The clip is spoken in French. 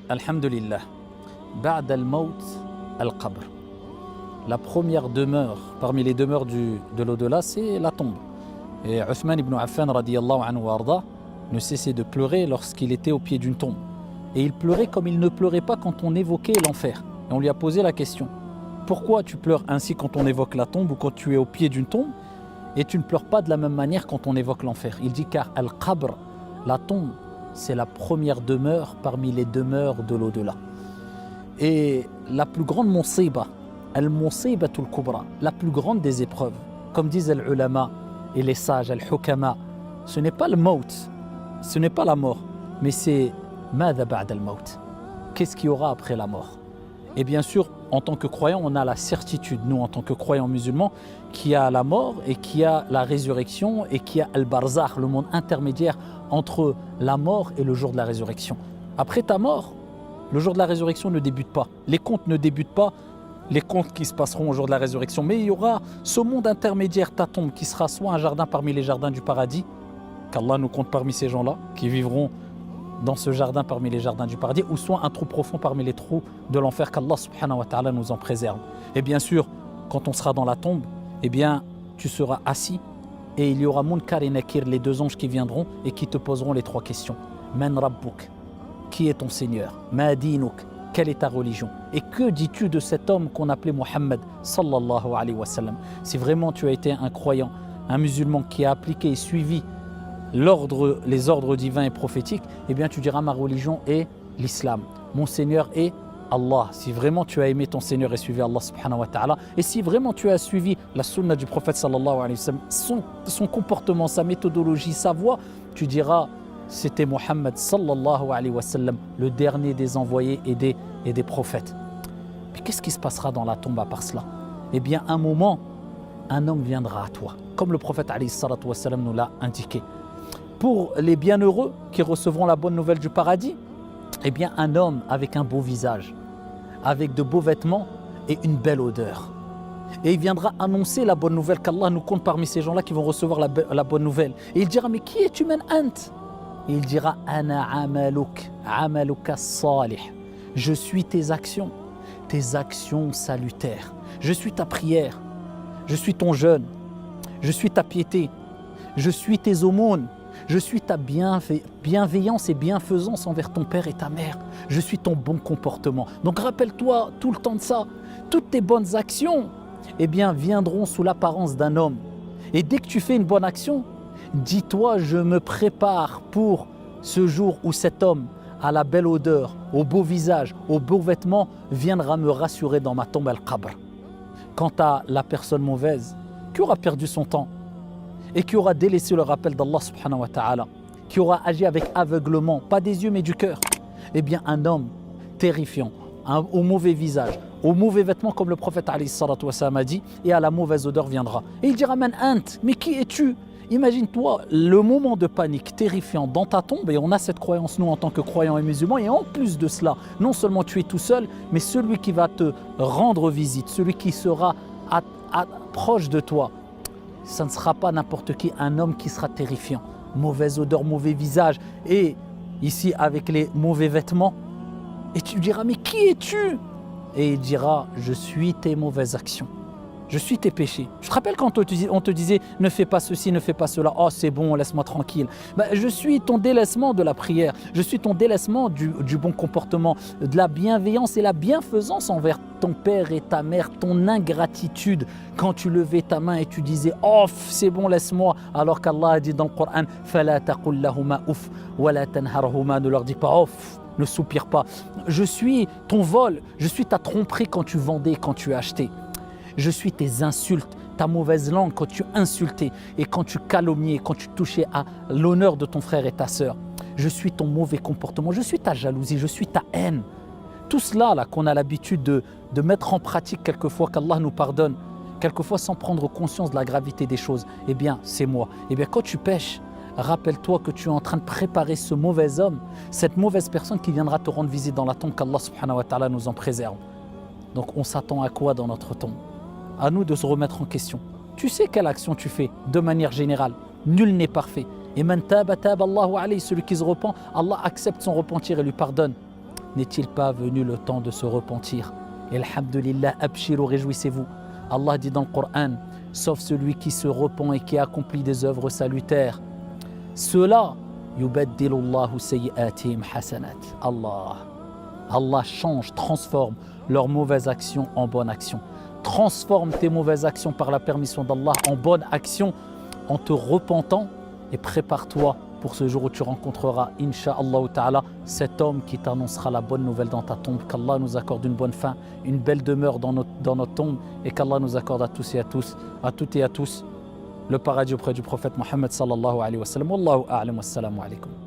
Alhamdulillah. Ba'd al-maut al-qabr. La première demeure parmi les demeures de l'au-delà, c'est la tombe. Et Uthman ibn Affan radiyallahu anhu wa arda ne cessait de pleurer lorsqu'il était au pied d'une tombe. Et il pleurait comme il ne pleurait pas quand on évoquait l'enfer. Et on lui a posé la question: pourquoi tu pleures ainsi quand on évoque la tombe ou quand tu es au pied d'une tombe, et tu ne pleures pas de la même manière quand on évoque l'enfer? Il dit car al-qabr, la tombe, c'est la première demeure parmi les demeures de l'au-delà. Et la plus grande musiba, al-musibatul kubra, la plus grande des épreuves, comme disent les ulama et les sages, al-hukama, ce n'est pas le maut, ce n'est pas la mort, mais c'est madha ba'da al-maut. Qu'est-ce qu'il y aura après la mort? Et bien sûr, en tant que croyant, on a la certitude, nous en tant que croyants musulmans, qu'il y a la mort et qu'il y a la résurrection et qu'il y a al-barzakh, le monde intermédiaire entre la mort et le jour de la résurrection. Après ta mort, le jour de la résurrection ne débute pas. Les comptes ne débutent pas, les comptes qui se passeront au jour de la résurrection. Mais il y aura ce monde intermédiaire, ta tombe, qui sera soit un jardin parmi les jardins du paradis, qu'Allah nous compte parmi ces gens-là, qui vivront dans ce jardin parmi les jardins du paradis, ou soit un trou profond parmi les trous de l'enfer, qu'Allah subhanahu wa ta'ala nous en préserve. Et bien sûr, quand on sera dans la tombe, eh bien, tu seras assis et il y aura Munkar et Nakir, les deux anges qui viendront et qui te poseront les trois questions. Man Rabbuk, qui est ton Seigneur? Ma dinuk, quelle est ta religion? Et que dis-tu de cet homme qu'on appelait Muhammad sallallahu alayhi wa sallam? Si vraiment tu as été un croyant, un musulman qui a appliqué et suivi les ordres divins et prophétiques, eh bien tu diras ma religion est l'islam, mon Seigneur est Allah. Si vraiment tu as aimé ton Seigneur et suivi Allah subhanahu wa ta'ala, et si vraiment tu as suivi la sunna du prophète sallallahu alayhi wa sallam, son comportement, sa méthodologie, sa voix, tu diras c'était Muhammad sallallahu alayhi wa sallam, le dernier des envoyés et des prophètes. Mais qu'est-ce qui se passera dans la tombe à part cela? Eh bien un moment, un homme viendra à toi, comme le prophète alayhi salatu wa sallam nous l'a indiqué. Pour les bienheureux qui recevront la bonne nouvelle du paradis, eh bien un homme avec un beau visage, avec de beaux vêtements et une belle odeur. Et il viendra annoncer la bonne nouvelle, qu'Allah nous compte parmi ces gens-là qui vont recevoir la bonne nouvelle. Et il dira: mais qui es-tu, man ant? Et il dira: ana amaluk, amaluka salih. Je suis tes actions salutaires. Je suis ta prière, je suis ton jeûne, je suis ta piété, je suis tes aumônes, je suis ta bienveillance et bienfaisance envers ton père et ta mère. Je suis ton bon comportement. Donc rappelle-toi tout le temps de ça. Toutes tes bonnes actions, eh bien, viendront sous l'apparence d'un homme. Et dès que tu fais une bonne action, dis-toi: je me prépare pour ce jour où cet homme, à la belle odeur, au beau visage, aux beaux vêtements, viendra me rassurer dans ma tombe al-qabr. Quant à la personne mauvaise, qui aura perdu son temps et qui aura délaissé le rappel d'Allah subhanahu wa ta'ala, qui aura agi avec aveuglement, pas des yeux mais du cœur, eh bien un homme terrifiant, au mauvais visage, aux mauvais vêtements, comme le prophète alayhi salatu wa sallam a dit, et à la mauvaise odeur viendra. Et il dira: man ant, mais qui es-tu? Imagine-toi le moment de panique terrifiant dans ta tombe, et on a cette croyance nous en tant que croyants et musulmans, et en plus de cela, non seulement tu es tout seul, mais celui qui va te rendre visite, celui qui sera proche de toi, ça ne sera pas n'importe qui, un homme qui sera terrifiant. Mauvaise odeur, mauvais visage, et ici avec les mauvais vêtements. Et tu diras: mais qui es-tu? Et il dira: je suis tes mauvaises actions, je suis tes péchés. Je te rappelle quand on te disait: ne fais pas ceci, ne fais pas cela, oh c'est bon, laisse-moi tranquille. Je suis ton délaissement de la prière, je suis ton délaissement du bon comportement, de la bienveillance et la bienfaisance envers ton père et ta mère, ton ingratitude quand tu levais ta main et tu disais: oh c'est bon, laisse-moi, alors qu'Allah a dit dans le Coran: fala taqul lahuma ouf wa la tanharhuma, ne leur dis pas off, ne soupire pas. Je suis ton vol, je suis ta tromperie quand tu vendais, quand tu achetais. Je suis tes insultes, ta mauvaise langue quand tu insultais et quand tu calomniais, quand tu touchais à l'honneur de ton frère et ta sœur. Je suis ton mauvais comportement, je suis ta jalousie, je suis ta haine. Tout cela là, qu'on a l'habitude de mettre en pratique quelquefois, qu'Allah nous pardonne, quelquefois sans prendre conscience de la gravité des choses, eh bien c'est moi. Eh bien quand tu pêches, rappelle-toi que tu es en train de préparer ce mauvais homme, cette mauvaise personne qui viendra te rendre visite dans la tombe, qu'Allah subhanahu wa ta'ala nous en préserve. Donc on s'attend à quoi dans notre tombe? À nous de se remettre en question. Tu sais quelle action tu fais de manière générale? Nul n'est parfait. Et man taba taba Allahu alayhi, celui qui se repent, Allah accepte son repentir et lui pardonne. n'est-il pas venu le temps de se repentir? Et alhamdulillah, abshirou, réjouissez-vous. Allah dit dans le Coran, sauf celui qui se repent et qui accomplit des œuvres salutaires. Ceux-là, yubaddilullahu sayyi'atihim hasanat. Allah change, transforme leurs mauvaises actions en bonnes actions. Transforme tes mauvaises actions par la permission d'Allah en bonnes actions en te repentant et prépare-toi pour ce jour où tu rencontreras, insha'Allah ta'ala, cet homme qui t'annoncera la bonne nouvelle dans ta tombe. Qu'Allah nous accorde une bonne fin, une belle demeure dans notre tombe et qu'Allah nous accorde à tous et à tous, à toutes et à tous, le paradis auprès du prophète Mohammed sallallahu alayhi wa sallam. Wallahu a'lam, wassalamu alaykum.